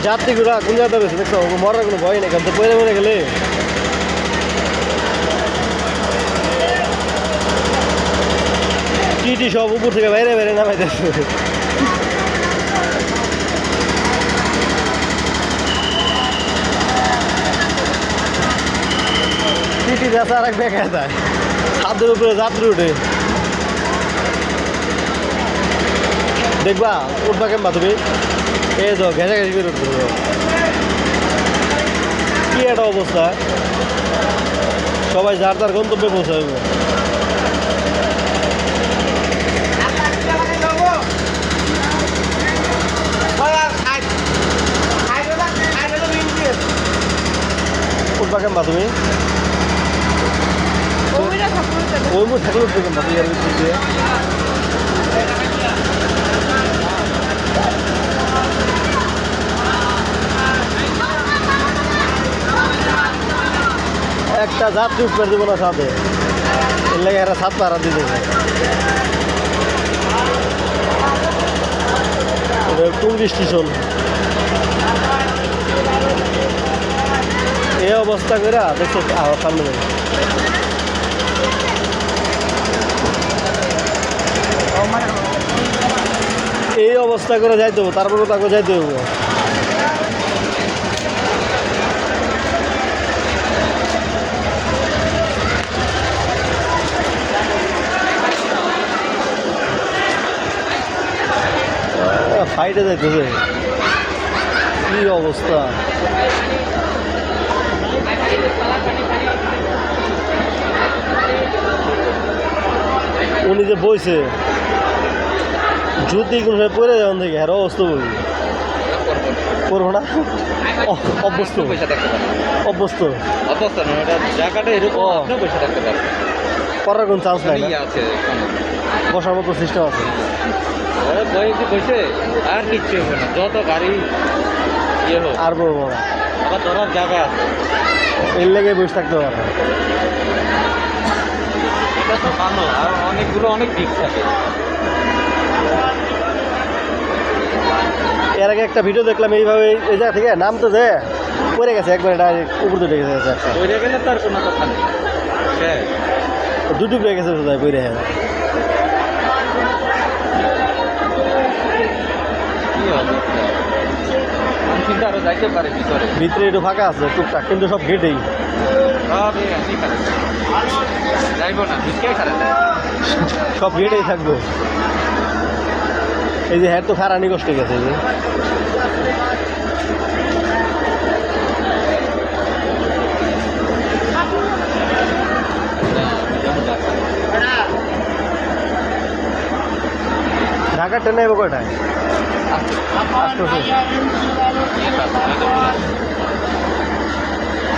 যাত্রীগুলা কোন জায়গাতে রয়েছে দেখছো মরার কোনো ভয় নেই কারণ তো পরে মরে গেলে টিটি সব উপর থেকে বাইরে বাইরে নামাইতেছে টিটি দেখা আর এক বেঁকে যায় ছাদের উপরে যাত্রী উঠে দেখবা উঠবা কেমবা তুমি এই তো ঘেঁষাঘেঁষি করে উঠতে কি একটা অবস্থা সবাই যার তার গন্তব্যে পৌঁছাবে উঠবা কেমবা তুমি ওই মুখ থাকলে উঠবে কেমবা তুই এর ভিতর দিয়ে একটা যাত্রী উঠবে দেবো না সাথে এর লাগে এরা সাত পাহারা দিয়ে দেবে টুরিস্ট স্টেশন এই অবস্থা করে দেখছো সামনে যাবে এই অবস্থা করে যাইতে হবে তারপরে তাকে যাইতে হবে ফাইটে যাইতেছে কি অবস্থা উনি যে বইছে যদি কোনো পরে যাবেন থেকে আর অবস্থা বলবি করবো না অভ্যস্ত অভ্যস্ত অবস্থা না এটা জায়গাটা এরকম আপনি বসে থাকতে পারবেন করার কোনো চান্স নাই আছে বসার মতো সিস্টেম আছে বসে আর কিচ্ছু হবে না যত গাড়ি ইয়ে হোক আর বলবো না আবার ধরার জায়গা আছে এর লেগে বসে থাকতে পারবে এটা তো ভালো আর অনেকগুলো অনেক দিক থাকে এর আগে একটা ভিডিও দেখলাম এইভাবে এই জায়গা থেকে নামতে দেয় পড়ে গেছে একবারে ডাইরেক্ট উপর দিয়ে গেছে একটা পড়ে গেলে তার কোনো কথা নেই দুটো পেয়ে গেছে কোথায় পড়ে হ্যাঁ কি হবে আমি কিন্তু আরো যাইতে পারি ভিতরে একটু ফাঁকা আছে টুকটাক কিন্তু সব গেটেই যাইবো না সব গেটেই থাকবো এই যে হ্যাঁ তো খারানি কষ্ট গেছে এই যে ঢাকা ট্রেনে যাবো কয়টায়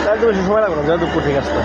তাই তো বেশি সময় লাগবে না যাদবপুর ঠিক আসতে